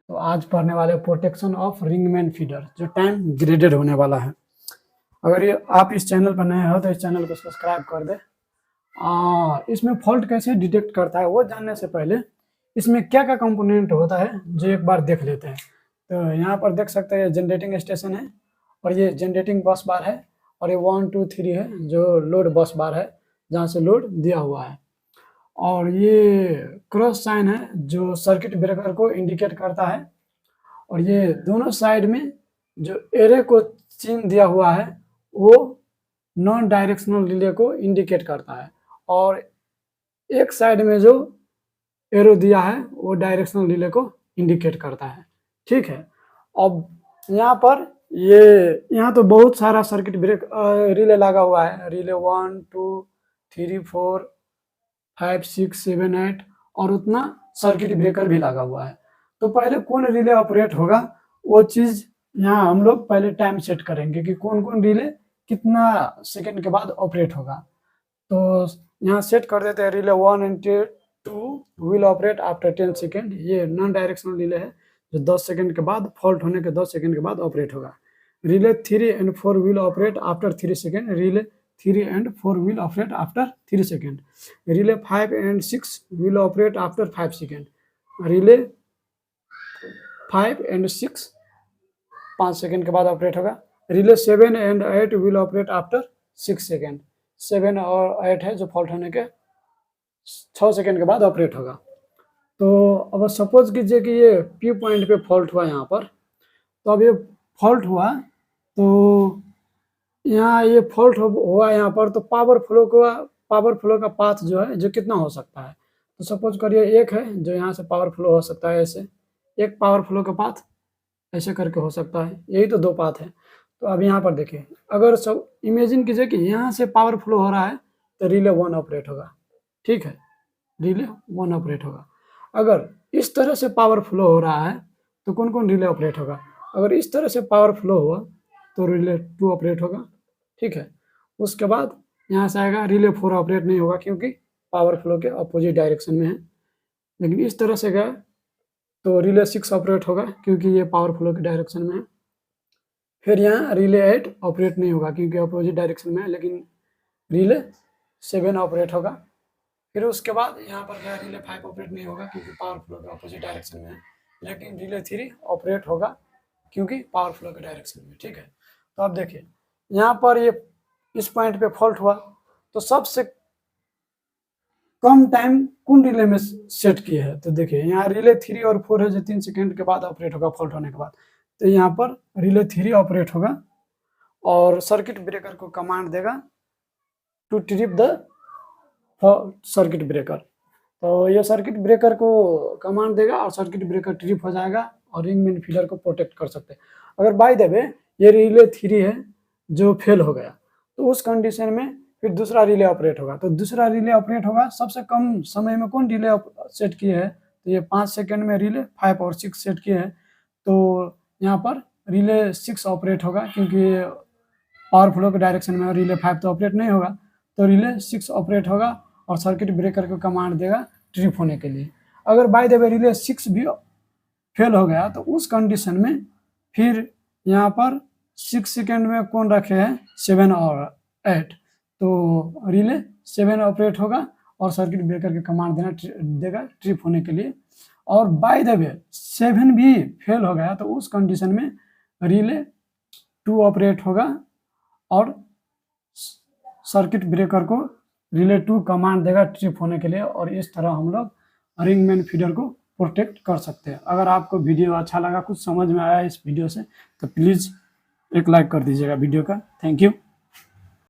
तो आज पढ़ने वाले प्रोटेक्शन ऑफ रिंगमैन फीडर, जो टाइम ग्रेडेड होने वाला है। अगर ये आप इस चैनल पर नए हो तो इस चैनल को सब्सक्राइब कर दे। इसमें फॉल्ट कैसे डिटेक्ट करता है वो जानने से पहले इसमें क्या क्या कंपोनेंट होता है जो एक बार देख लेते हैं। तो यहाँ पर देख सकते हैं जनरेटिंग स्टेशन है, और ये जनरेटिंग बस बार है, और ये 1 2 3 है जो लोड बस बार है जहाँ से लोड दिया हुआ है, और ये क्रॉस साइन है जो सर्किट ब्रेकर को इंडिकेट करता है, और ये दोनों साइड में जो एरे को चिन्ह दिया हुआ है वो नॉन डायरेक्शनल रिले को इंडिकेट करता है, और एक साइड में जो एरो दिया है वो डायरेक्शनल रिले को इंडिकेट करता है। ठीक है, अब यहाँ पर यहाँ तो बहुत सारा सर्किट ब्रेक रिले लगा हुआ है, रिले 1 2 3 4 5 6 7 8 और उतना सर्किट ब्रेकर भी लगा हुआ है। तो पहले कौन रिले ऑपरेट होगा वो चीज़ यहाँ हम लोग पहले टाइम सेट करेंगे कि कौन कौन रिले कितना सेकंड के बाद ऑपरेट होगा। तो यहाँ सेट कर देते हैं, relay 1 and 2 will operate after 10 second. ये नॉन डायरेक्शनल रिले है जो 10 सेकंड के बाद, फॉल्ट होने के 10 सेकंड के बाद ऑपरेट होगा। Relay 3 and 4 will operate after 3 second. Relay 3 and 4 will operate after 3 seconds. Relay 5 and 6 will operate after 5 seconds. Relay 5 and 6 5 second के बाद ऑपरेट होगा। Relay 7 and 8 will operate after 6 second. 7 और 8 है जो फॉल्ट होने के 6 सेकेंड के बाद ऑपरेट होगा। तो अब सपोज कीजिए कि ये पी पॉइंट पे फॉल्ट हुआ यहाँ पर, तो अब ये फॉल्ट हुआ तो यहाँ ये फॉल्ट हुआ यहाँ पर, तो पावर फ्लो का पाथ जो है जो कितना हो सकता है। तो सपोज करिए एक है जो यहाँ से पावर फ्लो हो सकता है, ऐसे एक पावर फ्लो का पाथ ऐसे करके हो सकता है, यही तो दो पाथ है। तो अब यहाँ पर देखिए, अगर सब इमेजिन कीजिए कि यहाँ से पावर फ्लो हो रहा है तो रिले 1 ऑपरेट होगा। ठीक है, रिले 1 ऑपरेट होगा। अगर इस तरह से पावर फ्लो हो रहा है तो कौन कौन रिले ऑपरेट होगा। अगर इस तरह से पावर फ्लो हुआ तो रिले 2 ऑपरेट होगा। ठीक है, उसके बाद यहाँ से आएगा रिले 4 ऑपरेट नहीं होगा क्योंकि पावर फ्लो के अपोजिट डायरेक्शन में है। लेकिन इस तरह से गया तो रिले 6 ऑपरेट होगा क्योंकि ये पावर फ्लो के डायरेक्शन में है। फिर यहाँ रिले 8 ऑपरेट नहीं होगा क्योंकि अपोजिट डायरेक्शन में है, लेकिन रिले 7 ऑपरेट होगा। फिर उसके बाद यहाँ पर गया रिले 5 ऑपरेट नहीं होगा क्योंकि पावर फ्लो के अपोजिट डायरेक्शन में है, लेकिन रिले 3 ऑपरेट होगा क्योंकि पावर फ्लो के डायरेक्शन में। ठीक है, तो अब देखिए यहाँ पर ये इस पॉइंट पे फॉल्ट हुआ तो सबसे कम टाइम कौन रिले में सेट किए है। तो देखिए यहाँ रिले 3 और 4 है जो 3 सेकेंड के बाद ऑपरेट होगा फॉल्ट होने के बाद। तो यहाँ पर रिले 3 ऑपरेट होगा और सर्किट ब्रेकर को कमांड देगा to trip the circuit breaker. तो ये सर्किट ब्रेकर को कमांड देगा और सर्किट ब्रेकर ट्रिप हो जाएगा और रिंगमैन फीडर को प्रोटेक्ट कर सकते हैं। अगर बाय द वे ये रिले 3 है जो फेल हो गया तो उस कंडीशन में फिर दूसरा रिले ऑपरेट होगा। तो दूसरा रिले ऑपरेट होगा, सबसे कम समय में कौन रिले सेट किए है, तो ये 5 सेकेंड में रिले 5 और 6 सेट किए हैं। तो यहाँ पर रिले 6 ऑपरेट होगा क्योंकि पावर फ्लो के डायरेक्शन में, रिले 5 तो ऑपरेट नहीं होगा, तो रिले 6 ऑपरेट होगा और सर्किट ब्रेकर को कमांड देगा ट्रिप होने के लिए। अगर बाय द वे रिले 6 भी फेल हो गया तो उस कंडीशन में फिर यहाँ पर 6 सेकेंड में कौन रखे हैं, 7 और 8, तो रिले 7 ऑपरेट होगा और सर्किट ब्रेकर के कमांड देगा ट्रिप होने के लिए। और बाय द वे 7 भी फेल हो गया तो उस कंडीशन में रिले 2 ऑपरेट होगा और सर्किट ब्रेकर को रिले 2 कमांड देगा ट्रिप होने के लिए, और इस तरह हम लोग रिंगमैन फीडर को प्रोटेक्ट कर सकते हैं। अगर आपको वीडियो अच्छा लगा, कुछ समझ में आया इस वीडियो से, तो प्लीज़ एक लाइक कर दीजिएगा वीडियो का। Thank you.